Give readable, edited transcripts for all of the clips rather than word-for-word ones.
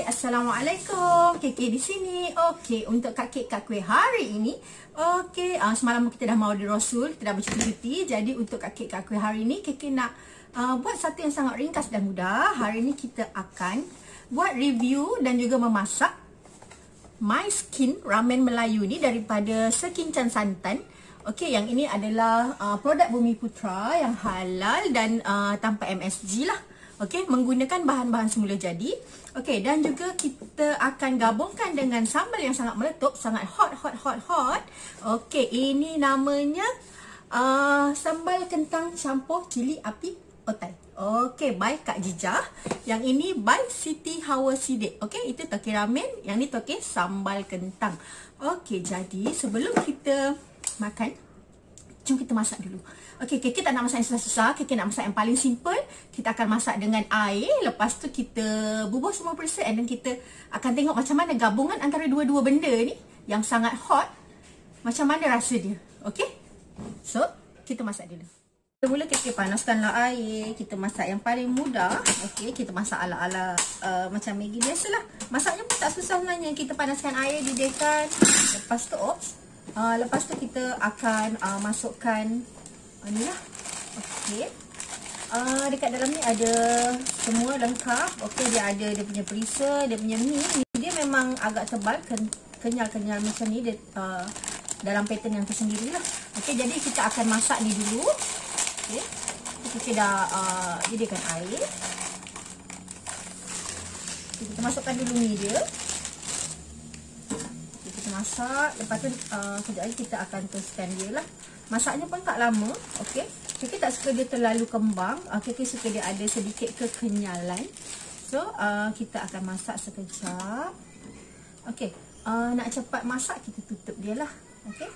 Hai, Assalamualaikum. Kek di sini. Okey, untuk kek kuih hari ini, semalam kita dah maulid Rasul, kita dah bercuti-cuti. Jadi untuk kek kuih hari ini, kek nak buat satu yang sangat ringkas dan mudah. Hari ini kita akan buat review dan juga memasak My Skin Ramen Melayu ni daripada Sekincang Santan. Okey, yang ini adalah produk Bumi Putra yang halal dan tanpa MSG lah. Okey, menggunakan bahan-bahan semula jadi. Okey, dan juga kita akan gabungkan dengan sambal yang sangat meletup, sangat hot. Okey, ini namanya sambal kentang campur cili api otai. Okey, by Kak Jijah. Yang ini by Siti Hawa Sidik. Okey, itu toke ramen, yang ni toke sambal kentang. Okey, jadi sebelum kita makan, jom kita masak dulu. Okey, kita tak nak masak yang susah-susah. Kita nak masak yang paling simple. Kita akan masak dengan air. Lepas tu kita bubuh semua perisa. And then kita akan tengok macam mana gabungan antara dua-dua benda ni yang sangat hot. Macam mana rasa dia. Okey. So, kita masak dulu. Mula kita panaskanlah air. Kita masak yang paling mudah. Okey, kita masak ala-ala macam Maggi biasalah. Masaknya pun tak susah sebenarnya. Kita panaskan air, didihkan. Lepas tu, lepas tu kita akan masukkan ni lah. Okey. Dekat dalam ni ada semua lengkap. Okey, dia ada dia punya perisa, dia punya mie. Dia memang agak tebal, kenyal-kenyal macam ni dia dalam pattern yang tersendiri lah. Okey, jadi kita akan masak ni dulu. Okey. Kita dah jadikan air. Kita masukkan dulu mie dia. Kita masak, lepas tu kejap lagi kita akan toastkan dia lah. Masaknya pun tak lama. Okey. Kiki tak suka dia terlalu kembang. Kiki suka dia ada sedikit kekenyalan. So, kita akan masak sekejap. Okey. Nak cepat masak, kita tutup dia lah. Okey.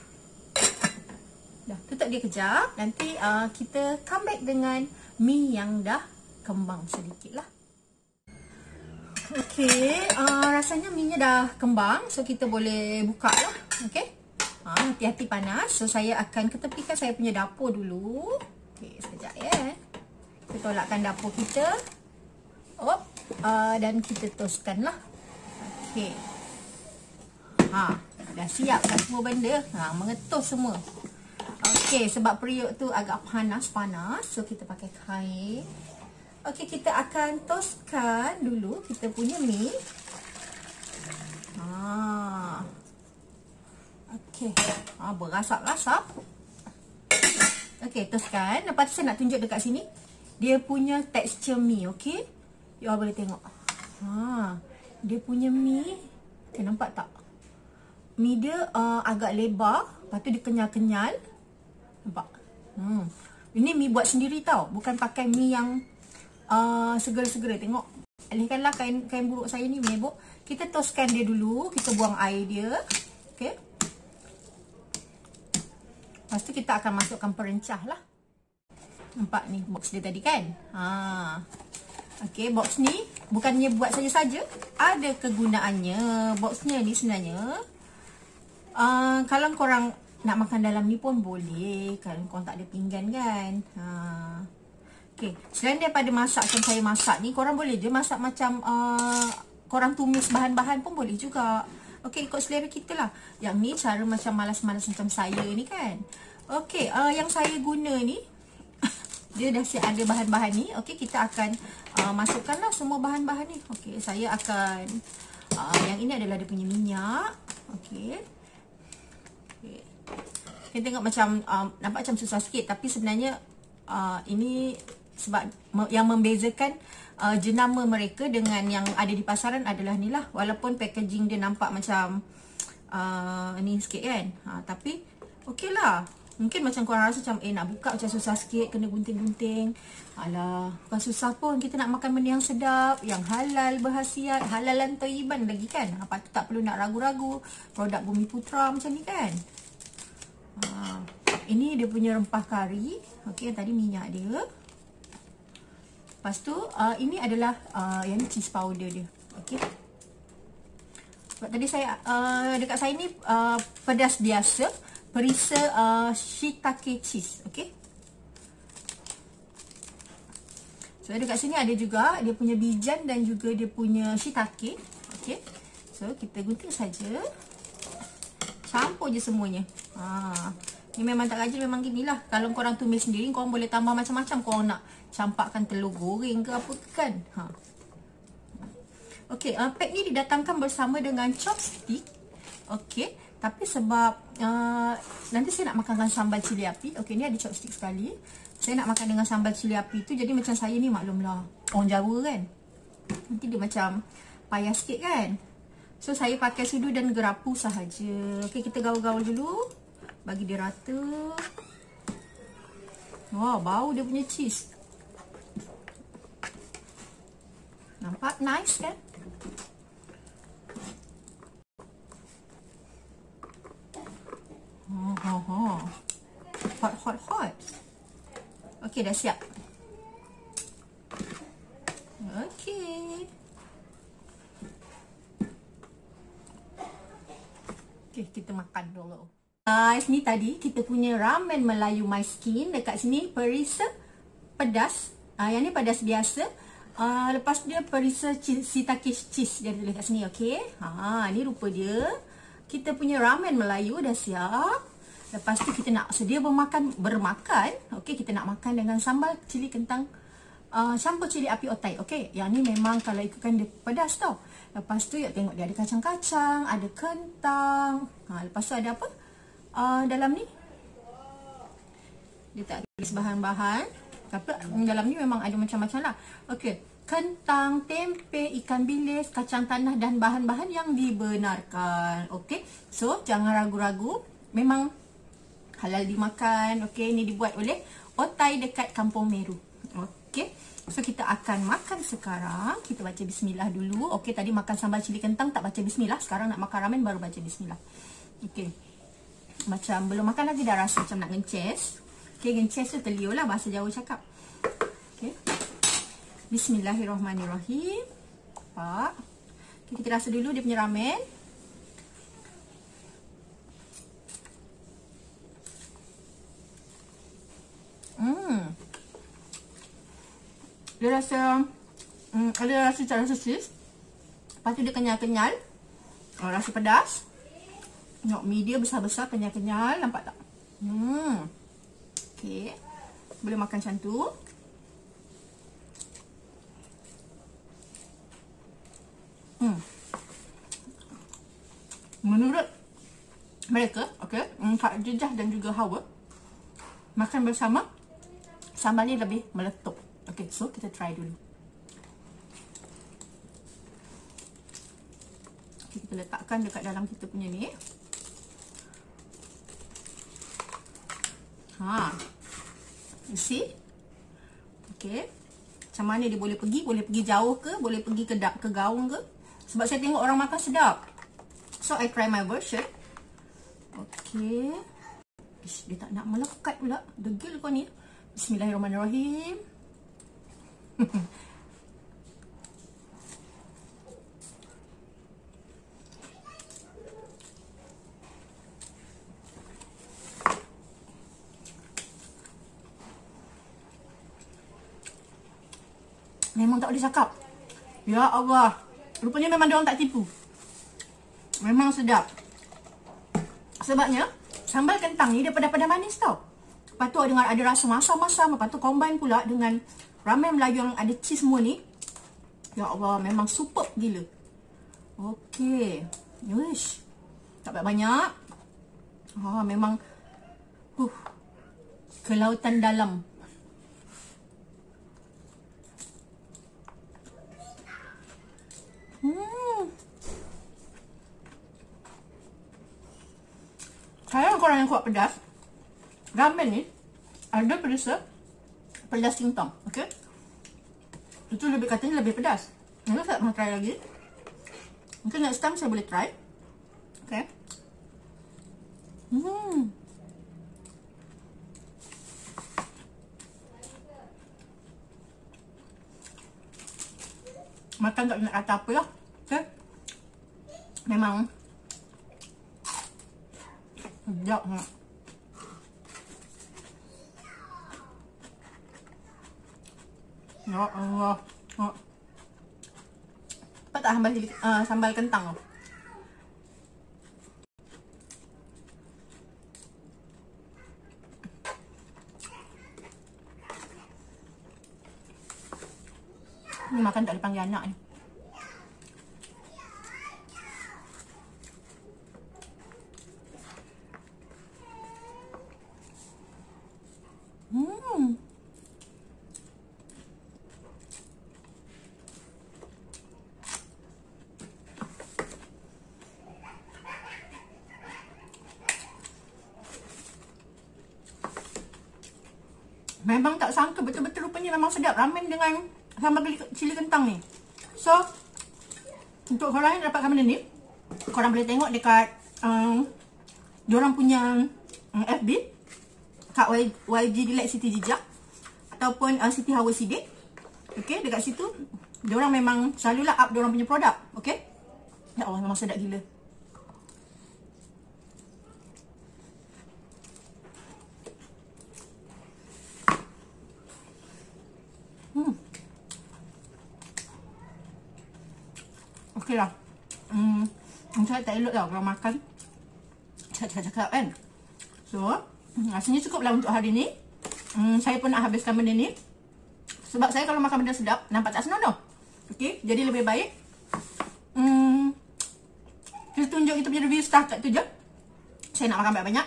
Dah, tutup dia kejap. Nanti kita come back dengan mie yang dah kembang sedikit lah. Okey. Rasanya mie nya dah kembang. So, kita boleh buka lah. Okey. Hati-hati panas. So, saya akan ketepikan saya punya dapur dulu. Okey, sekejap ya. Kita tolakkan dapur kita. Dan kita toastkan lah. Okey. Dah siap dah semua benda. Mengetus semua. Okey, sebab periuk tu agak panas-panas. So, kita pakai kain. Okey, kita akan toastkan dulu kita punya mie. Okey, berasap-rasap. Okey, toastkan. Lepas tu saya nak tunjuk dekat sini dia punya tekstur mie, okey? You all boleh tengok. Dia punya mie, nampak tak? Mie dia agak lebar, lepas tu dia kenyal-kenyal. Nampak? Ini mie buat sendiri tau, bukan pakai mie yang segera-segera. Tengok. Alihkanlah kain buruk saya ni menyebuk. Kita toastkan dia dulu, kita buang air dia. Okey. Lepas tu kita akan masukkan perencah lah. Nampak ni box dia tadi kan? Okey, box ni bukannya buat saja-saja, ada kegunaannya. Boxnya ni sebenarnya kalau korang nak makan dalam ni pun boleh, kalau korang tak ada pinggan kan. Okey, selain daripada masak macam saya masak ni, korang boleh je masak macam korang tumis bahan-bahan pun boleh juga. Okey, ikut selera kita lah. Yang ni cara macam malas-malas macam saya ni kan. Okey, yang saya guna ni dia dah siap ada bahan-bahan ni. Okey, kita akan masukkanlah semua bahan-bahan ni. Okey, saya akan yang ini adalah dia punya minyak. Okey. Kita tengok macam nampak macam susah sikit, tapi sebenarnya ini sebab yang membezakan jenama mereka dengan yang ada di pasaran adalah ni lah. Walaupun packaging dia nampak macam ni sikit kan, tapi okey lah. Mungkin macam korang rasa macam nak buka macam susah sikit, kena gunting-gunting. Alah, bukan susah pun. Kita nak makan benda yang sedap, yang halal, berhasiat, halalan thayyiban lagi kan. Apa tu tak perlu nak ragu-ragu. Produk Bumi Putra macam ni kan. Ini dia punya rempah kari. Okey, yang tadi minyak dia. Lepas tu, ini adalah yang ni cheese powder dia. Okey. Sebab tadi saya, dekat saya ni pedas biasa. Perisa shiitake cheese. Okey. So dekat sini ada juga dia punya bijan dan juga dia punya shiitake. Okey. So kita guna saja. Campur je semuanya. Ni memang tak rajin memang ginilah. Kalau korang tumis sendiri, korang boleh tambah macam-macam. Korang nak campakkan telur goreng ke apa kan. Okey, pack ni didatangkan bersama dengan chopstick. Okey, tapi sebab nanti saya nak makan dengan sambal cili api. Okey, ni ada chopstick sekali. Saya nak makan dengan sambal cili api tu. Jadi macam saya ni maklumlah, orang Jawa kan. Nanti dia macam payah sikit kan. So saya pakai sudu dan gerapu sahaja. Okey, kita gaul-gaul dulu. Bagi dia rata. Wah, bau dia punya cheese. Nampak nice kan? Hot. Okey, dah siap. Okey. Okey, kita makan dulu. Guys, ni tadi kita punya ramen Melayu My Skin. Dekat sini perisa pedas. Yang ni pedas biasa. Lepas dia perisa shiitake cheese dia tulis kat sini, okey. Ni rupa dia. Kita punya ramen Melayu dah siap. Lepas tu kita nak sedia bermakan. Okey, kita nak makan dengan sambal cili kentang, campur cili api otai. Okey, yang ni memang kalau ikutkan dia pedas tau. Lepas tu tengok dia ada kacang-kacang, ada kentang. Lepas tu ada apa? Dalam ni dia tak tulis bahan-bahan, tapi dalam ni memang ada macam-macam lah. Okey, kentang, tempe, ikan bilis, kacang tanah dan bahan-bahan yang dibenarkan. Okey, so jangan ragu-ragu, memang halal dimakan. Okey, ni dibuat oleh Otai dekat Kampung Meru. Okey, so kita akan makan sekarang. Kita baca bismillah dulu. Okey, tadi makan sambal cili kentang tak baca bismillah. Sekarang nak makan ramen baru baca bismillah. Okey, macam belum makan lagi dah rasa macam nak ngences. Okey, ngences tu telio lah bahasa Jawa cakap. Okey, bismillahirrahmanirrahim. Pak. Okay, kita rasa dulu dia punya ramen. Dia rasa ada rasa cara sosis. Lepas tu dia kenyal-kenyal. Rasa pedas. Tengok mie dia besar-besar, kenyal-kenyal. Nampak tak? Okey. Boleh makan macam tu. Menurut mereka, okey, Kak Jejah dan juga Hawa, makan bersama sambalnya lebih meletup. Okey, so kita try dulu. Okay, kita letakkan dekat dalam kita punya ni. You see? Okey. Macam mana dia boleh pergi jauh ke, boleh pergi ke gaung ke? Sebab saya tengok orang makan sedap. So I try my version. Okey. Ish, dia tak nak melekat pula. Degil kau ni. Bismillahirrahmanirrahim. Memang tak boleh cakap. Ya Allah. Rupanya memang diorang tak tipu. Memang sedap. Sebabnya sambal kentang ni dia pedas-pedas manis tau. Lepas tu ada rasa masam-masam. Lepas tu combine pula dengan ramen Melayu yang ada cheese semua ni. Ya Allah, memang superb gila. Okey. Yush. Tak banyak. Memang ke lautan dalam. Saya korang yang kuat pedas. Ramen ni ada pedas singtong. Okey. Itu katanya lebih pedas. Nanti saya nak try lagi. Mungkin next time saya boleh try. Okey. Makan tak nak kata apa lah. Okay. Memang sedap sangat. Ya Allah. Dapat tak sambal kentang tu? Ni makan tak boleh panggil anak ni. Memang tak sangka betul-betul rupanya memang sedap ramen dengan sambal cili kentang ni. So, untuk korang yang dapatkan benda ni, korang boleh tengok dekat diorang punya FB kat YG Delight Siti Jejak ataupun Siti Hawa Sidik. Okay, dekat situ diorang memang selalulah up diorang punya produk. Okay, ya Allah, memang sedap gila. Okey lah. Saya tak elok lah kalau makan cakap-cakap kan. So, rasanya cukup lah untuk hari ni. Saya pun nak habiskan benda ni. Sebab saya kalau makan benda sedap, nampak tak senonoh. Okey, jadi lebih baik kita tunjuk kita punya review setakat tu je. Saya nak makan banyak-banyak.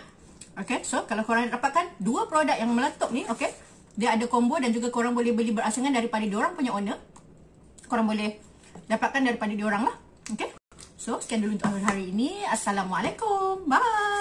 Okey, so kalau korang dapatkan dua produk yang meletup ni, okey, dia ada combo dan juga korang boleh beli berasingan daripada diorang punya owner. Korang boleh dapatkan daripada diorang lah. Okay. So, sekian dulu untuk hari ini. Assalamualaikum. Bye.